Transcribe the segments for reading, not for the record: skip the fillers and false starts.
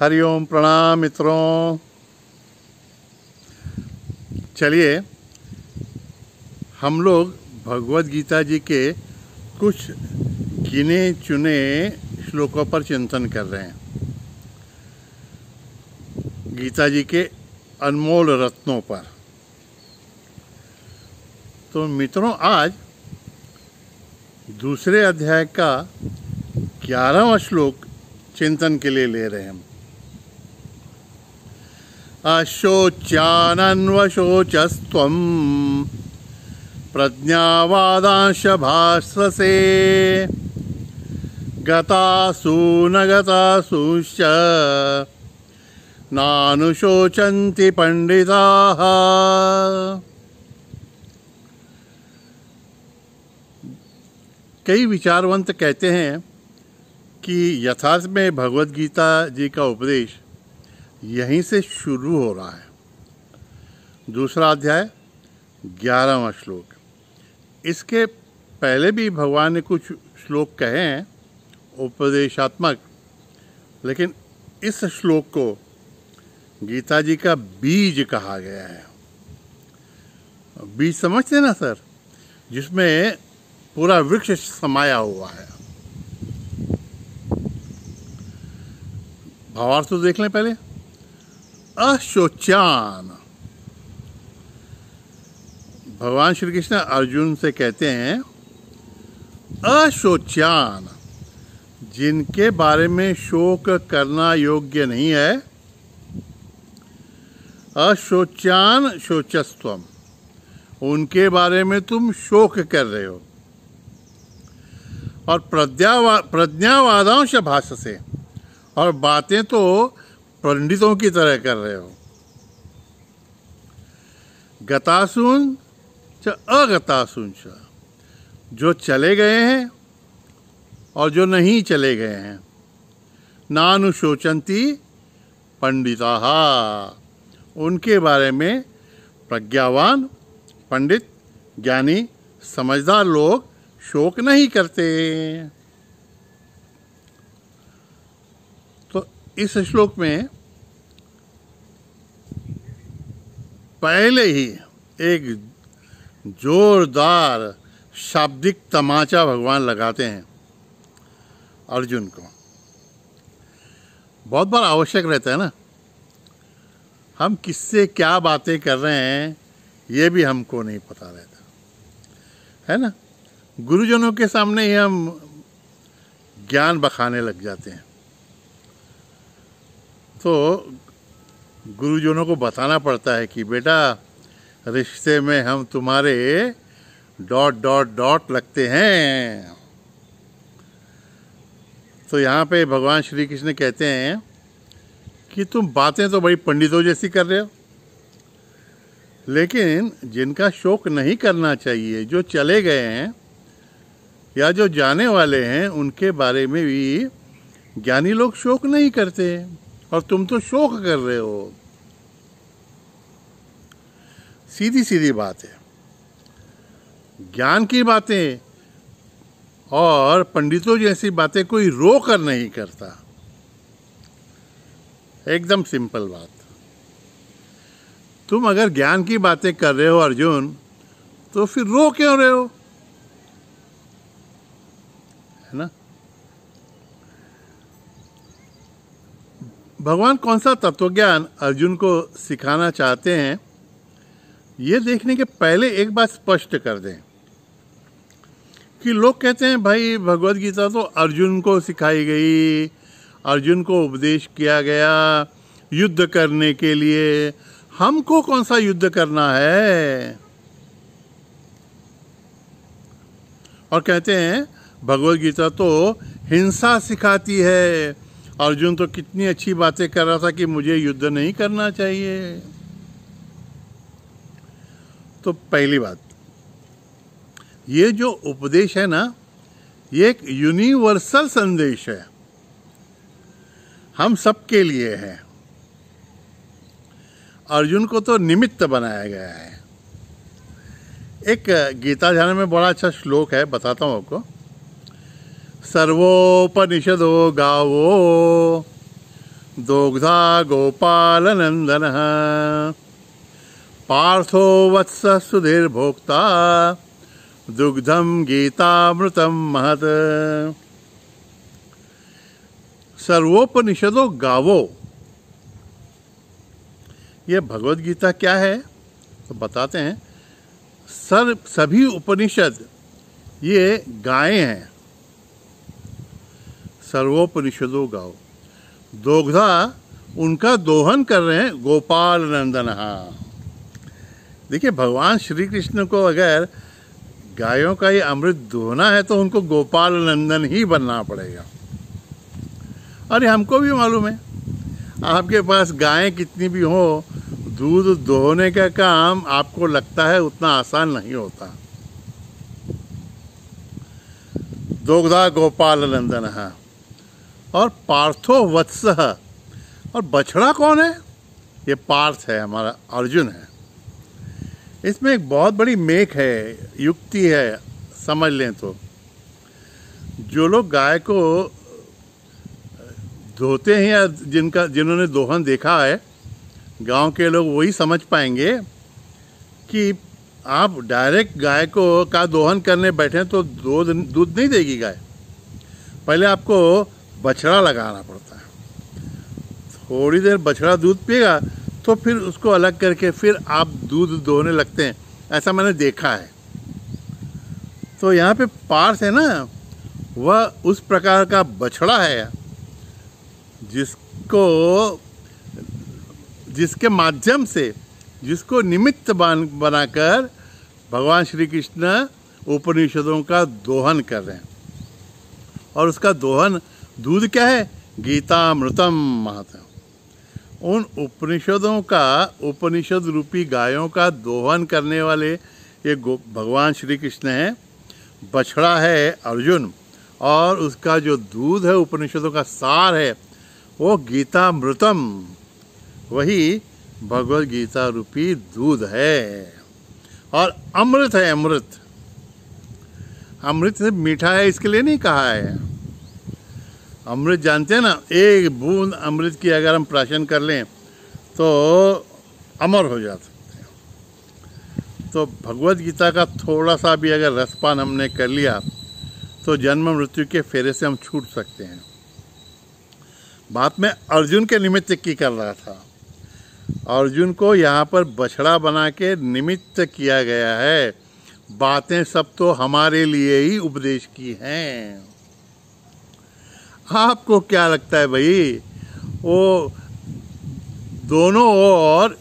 हरिओम प्रणाम मित्रों। चलिए हम लोग भगवद गीता जी के कुछ गिने चुने श्लोकों पर चिंतन कर रहे हैं। गीता जी के अनमोल रत्नों पर। तो मित्रों, आज दूसरे अध्याय का 11वां श्लोक चिंतन के लिए ले रहे हैं हम। अशोच्यानन्वशोचस्त्वं प्रज्ञावादांश भास्वसे गतासु न गतासुश्च नानुशोचन्ति पंडिताः। कई विचारवंत कहते हैं कि यथार्थ में भगवद गीता जी का उपदेश यहीं से शुरू हो रहा है। दूसरा अध्याय 11वां श्लोक। इसके पहले भी भगवान ने कुछ श्लोक कहे हैं उपदेशात्मक, लेकिन इस श्लोक को गीता जी का बीज कहा गया है। बीज समझते ना सर, जिसमें पूरा वृक्ष समाया हुआ है। भावार्थ तो देख लें पहले। अशोच्यान, भगवान श्री कृष्ण अर्जुन से कहते हैं अशोच्यान, जिनके बारे में शोक करना योग्य नहीं है। अशोच्यान शोचस्त्वम, उनके बारे में तुम शोक कर रहे हो। और प्रज्ञावादांश भाष्य, और बातें तो पंडितों की तरह कर रहे हो। गतासून च अगतासून च, जो चले गए हैं और जो नहीं चले गए हैं। नानुशोचन्ति पंडिताः, उनके बारे में प्रज्ञावान, पंडित, ज्ञानी, समझदार लोग शोक नहीं करते। तो इस श्लोक में पहले ही एक जोरदार शाब्दिक तमाचा भगवान लगाते हैं अर्जुन को। बहुत बार आवश्यक रहता है ना, हम किससे क्या बातें कर रहे हैं ये भी हमको नहीं पता रहता है ना। गुरुजनों के सामने ही हम ज्ञान बखाने लग जाते हैं, तो गुरुजनों को बताना पड़ता है कि बेटा रिश्ते में हम तुम्हारे ... लगते हैं। तो यहाँ पे भगवान श्री कृष्ण कहते हैं कि तुम बातें तो बड़ी पंडितों जैसी कर रहे हो, लेकिन जिनका शोक नहीं करना चाहिए, जो चले गए हैं या जो जाने वाले हैं, उनके बारे में भी ज्ञानी लोग शोक नहीं करते, और तुम तो शोक कर रहे हो। सीधी सीधी बात है। ज्ञान की बातें और पंडितों जैसी बातें कोई रोक कर नहीं करता। एकदम सिंपल बात। तुम अगर ज्ञान की बातें कर रहे हो अर्जुन, तो फिर रो क्यों रहे हो, है ना। भगवान कौन सा तत्वज्ञान अर्जुन को सिखाना चाहते हैं, ये देखने के पहले एक बात स्पष्ट कर दें कि लोग कहते हैं भाई भगवद गीता तो अर्जुन को सिखाई गई, अर्जुन को उपदेश किया गया युद्ध करने के लिए, हमको कौन सा युद्ध करना है। और कहते हैं भगवद गीता तो हिंसा सिखाती है, अर्जुन तो कितनी अच्छी बातें कर रहा था कि मुझे युद्ध नहीं करना चाहिए। तो पहली बात, ये जो उपदेश है ना, ये एक यूनिवर्सल संदेश है, हम सबके लिए है। अर्जुन को तो निमित्त बनाया गया है। एक गीता ध्यान में बड़ा अच्छा श्लोक है, बताता हूँ आपको। सर्वोपनिषदो गावो दोग्धा गोपालनन्दनः पार्थो वत्स सुधीर्भोक्ता दुग्धम गीतामृतम महत्। सर्वोपनिषदों गावो, ये भगवद गीता क्या है तो बताते हैं। सभी उपनिषद ये गायें हैं। सर्वोपनिषदों गाओ, दोग्धा उनका दोहन कर रहे हैं गोपाल नंदन। देखिए, भगवान श्री कृष्ण को अगर गायों का ये अमृत दोहना है तो उनको गोपाल नंदन ही बनना पड़ेगा। अरे हमको भी मालूम है, आपके पास गायें कितनी भी हो, दूध दोहने का काम आपको लगता है उतना आसान नहीं होता। दोग्धा गोपाल नंदन है। और पार्थो वत्स, और बछड़ा कौन है? ये पार्थ है, हमारा अर्जुन है। इसमें एक बहुत बड़ी मेक है, युक्ति है, समझ लें तो। जो लोग गाय को धोते हैं या जिन्होंने दोहन देखा है, गांव के लोग वही समझ पाएंगे कि आप डायरेक्ट गाय को का दोहन करने बैठे तो दूध नहीं देगी गाय। पहले आपको बछड़ा लगाना पड़ता है, थोड़ी देर बछड़ा दूध पिएगा तो फिर उसको अलग करके फिर आप दूध दोहने लगते हैं। ऐसा मैंने देखा है। तो यहाँ पे पार्थ है ना, वह उस प्रकार का बछड़ा है जिसके माध्यम से, जिसको निमित्त बनाकर भगवान श्री कृष्ण उपनिषदों का दोहन कर रहे हैं। और उसका दोहन दूध क्या है? गीतामृतम महत्। उन उपनिषदों का, उपनिषद रूपी गायों का दोहन करने वाले ये भगवान श्री कृष्ण हैं। बछड़ा है अर्जुन, और उसका जो दूध है, उपनिषदों का सार है, वो गीतामृतम, वही भगवद गीता रूपी दूध है। और अमृत है, अमृत। अमृत से मीठा है इसके लिए नहीं कहा है। अमृत जानते हैं ना, एक बूंद अमृत की अगर हम प्राशन कर लें तो अमर हो जा सकते हैं। तो भगवद गीता का थोड़ा सा भी अगर रसपान हमने कर लिया तो जन्म मृत्यु के फेरे से हम छूट सकते हैं। बात में अर्जुन के निमित्त की कर रहा था। अर्जुन को यहाँ पर बछड़ा बना के निमित्त किया गया है। बातें सब तो हमारे लिए ही उपदेश की हैं। आपको क्या लगता है भाई, वो दोनों ओर,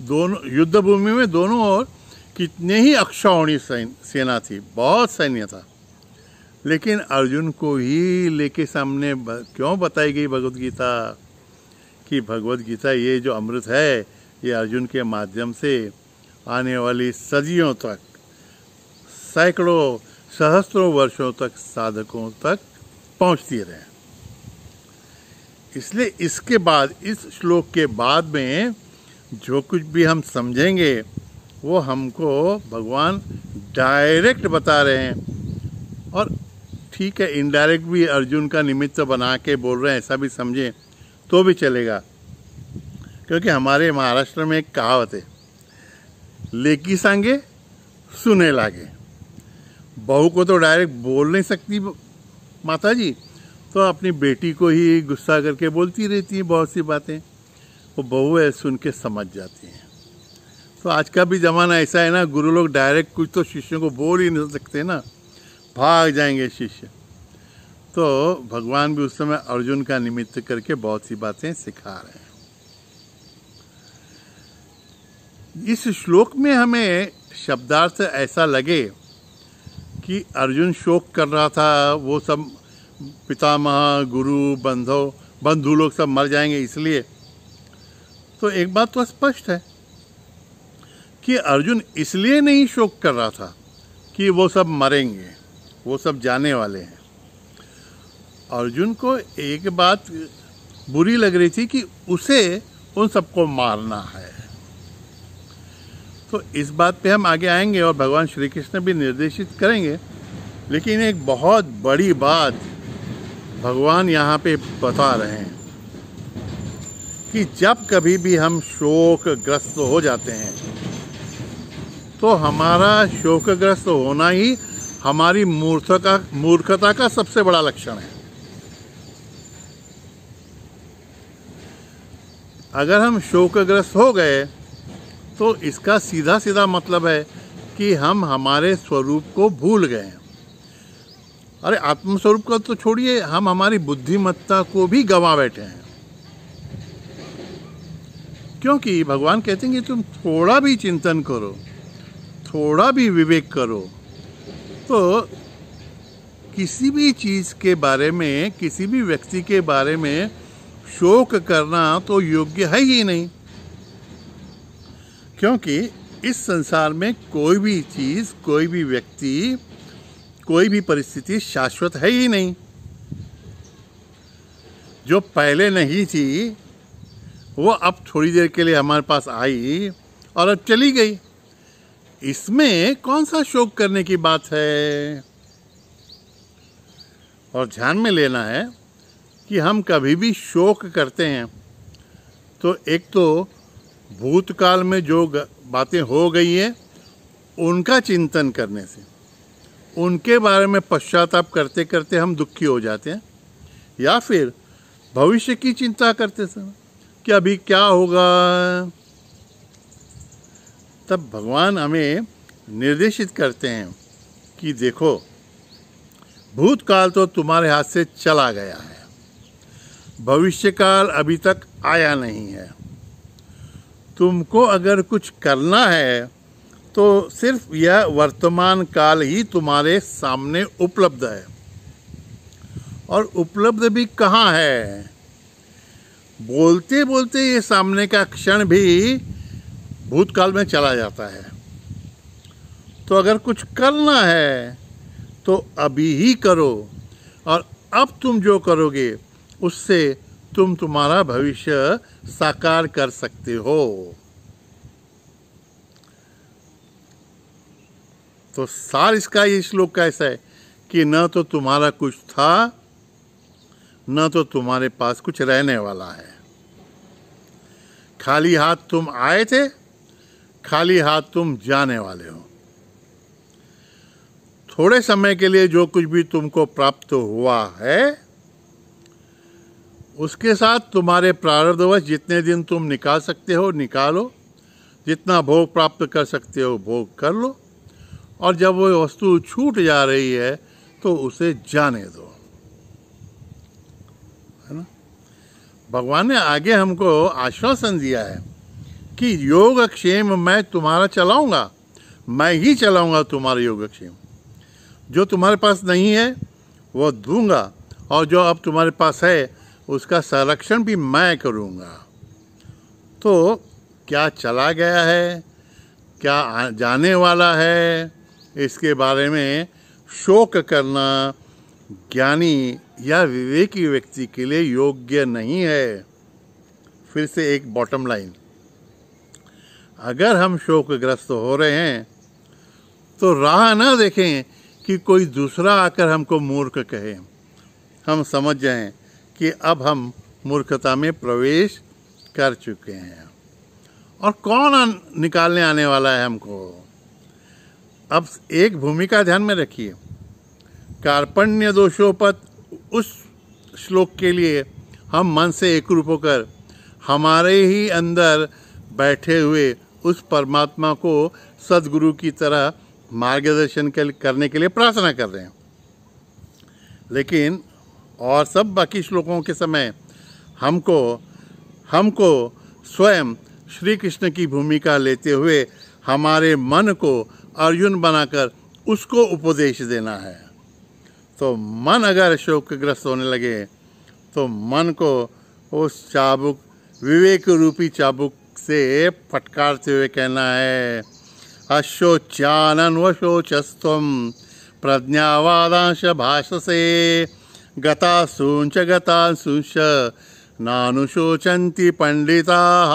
दोनों युद्ध भूमि में दोनों ओर कितने ही अक्षौहिणी सेना थी, बहुत सैन्य था, लेकिन अर्जुन को ही लेके सामने क्यों बताई गई भगवद गीता कि भगवद गीता ये जो अमृत है ये अर्जुन के माध्यम से आने वाली सदियों तक, सैकड़ों सहस्त्रों वर्षों तक साधकों तक पहुंचती रहे। इसलिए इसके बाद, इस श्लोक के बाद में जो कुछ भी हम समझेंगे वो हमको भगवान डायरेक्ट बता रहे हैं। और ठीक है, इनडायरेक्ट भी अर्जुन का निमित्त बना के बोल रहे हैं, ऐसा भी समझें तो भी चलेगा। क्योंकि हमारे महाराष्ट्र में एक कहावत है, लेकी सांगे सुने लागे। बहू को तो डायरेक्ट बोल नहीं सकती माता जी, तो अपनी बेटी को ही गुस्सा करके बोलती रहती है बहुत सी बातें। वो बहू है, सुन के समझ जाती हैं। तो आज का भी ज़माना ऐसा है ना, गुरु लोग डायरेक्ट कुछ तो शिष्यों को बोल ही नहीं सकते ना, भाग जाएंगे शिष्य। तो भगवान भी उस समय अर्जुन का निमित्त करके बहुत सी बातें सिखा रहे हैं। इस श्लोक में हमें शब्दार्थ ऐसा लगे कि अर्जुन शोक कर रहा था, वो सब पितामह, गुरु, बंधु लोग सब मर जाएंगे इसलिए। तो एक बात तो स्पष्ट है कि अर्जुन इसलिए नहीं शोक कर रहा था कि वो सब मरेंगे, वो सब जाने वाले हैं। अर्जुन को एक बात बुरी लग रही थी कि उसे उन सबको मारना है। तो इस बात पे हम आगे आएंगे और भगवान श्री कृष्ण भी निर्देशित करेंगे। लेकिन एक बहुत बड़ी बात भगवान यहाँ पे बता रहे हैं कि जब कभी भी हम शोकग्रस्त हो जाते हैं तो हमारा शोकग्रस्त होना ही हमारी मूर्खता का सबसे बड़ा लक्षण है। अगर हम शोकग्रस्त हो गए तो इसका सीधा सीधा मतलब है कि हम हमारे स्वरूप को भूल गए हैं। अरे आत्मस्वरूप को तो छोड़िए, हम हमारी बुद्धिमत्ता को भी गंवा बैठे हैं। क्योंकि भगवान कहते हैं कि तुम थोड़ा भी चिंतन करो, थोड़ा भी विवेक करो, तो किसी भी चीज़ के बारे में, किसी भी व्यक्ति के बारे में शोक करना तो योग्य है ही नहीं। क्योंकि इस संसार में कोई भी चीज़, कोई भी व्यक्ति, कोई भी परिस्थिति शाश्वत है ही नहीं। जो पहले नहीं थी वो अब थोड़ी देर के लिए हमारे पास आई और अब चली गई। इसमें कौन सा शोक करने की बात है? और ध्यान में लेना है कि हम कभी भी शोक करते हैं तो एक तो भूतकाल में जो बातें हो गई हैं उनका चिंतन करने से, उनके बारे में पश्चाताप करते करते हम दुखी हो जाते हैं, या फिर भविष्य की चिंता करते समय कि अभी क्या होगा। तब भगवान हमें निर्देशित करते हैं कि देखो, भूतकाल तो तुम्हारे हाथ से चला गया है, भविष्यकाल अभी तक आया नहीं है। तुमको अगर कुछ करना है तो सिर्फ यह वर्तमान काल ही तुम्हारे सामने उपलब्ध है। और उपलब्ध भी कहाँ है? बोलते बोलते ये सामने का क्षण भी भूतकाल में चला जाता है। तो अगर कुछ करना है तो अभी ही करो, और अब तुम जो करोगे उससे तुम तुम्हारा भविष्य साकार कर सकते हो। तो सार इसका ये श्लोक का ऐसा है कि न तो तुम्हारा कुछ था, न तो तुम्हारे पास कुछ रहने वाला है। खाली हाथ तुम आए थे, खाली हाथ तुम जाने वाले हो। थोड़े समय के लिए जो कुछ भी तुमको प्राप्त हुआ है उसके साथ तुम्हारे प्रारब्धवश जितने दिन तुम निकाल सकते हो निकालो, जितना भोग प्राप्त कर सकते हो भोग कर लो, और जब वो वस्तु छूट जा रही है तो उसे जाने दो, है ना। भगवान ने आगे हमको आश्वासन दिया है कि योगक्षेम मैं तुम्हारा चलाऊंगा, मैं ही चलाऊंगा तुम्हारा योगक्षेम। जो तुम्हारे पास नहीं है वो दूंगा, और जो अब तुम्हारे पास है उसका संरक्षण भी मैं करूंगा। तो क्या चला गया है, क्या जाने वाला है, इसके बारे में शोक करना ज्ञानी या विवेकी व्यक्ति के लिए योग्य नहीं है। फिर से एक बॉटम लाइन, अगर हम शोकग्रस्त हो रहे हैं तो राह न देखें कि कोई दूसरा आकर हमको मूर्ख कहे। हम समझ जाएं कि अब हम मूर्खता में प्रवेश कर चुके हैं, और कौन निकालने आने वाला है हमको। अब एक भूमिका ध्यान में रखिए, कार्पण्य दोषोपत उस श्लोक के लिए हम मन से एकरूप होकर हमारे ही अंदर बैठे हुए उस परमात्मा को सद्गुरु की तरह मार्गदर्शन करने के लिए प्रार्थना कर रहे हैं। लेकिन और सब बाकी श्लोकों के समय हमको स्वयं श्री कृष्ण की भूमिका लेते हुए हमारे मन को अर्जुन बनाकर उसको उपदेश देना है। तो मन अगर शोकग्रस्त होने लगे तो मन को उस चाबुक, विवेक रूपी चाबुक से फटकारते हुए कहना है, अशोच्यानन्वशोचस्त्वं प्रज्ञावादांश भाषसे गतासूंच गतांशुंच नानुशोचन्ति पंडिताः।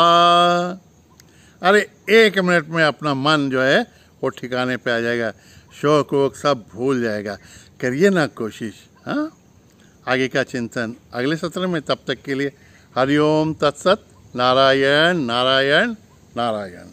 अरे एक मिनट में अपना मन जो है वो ठिकाने पे आ जाएगा, शोक वोक सब भूल जाएगा। करिए ना कोशिश। हाँ, आगे का चिंतन अगले सत्र में। तब तक के लिए हरिओम तत्सत। नारायण नारायण नारायण।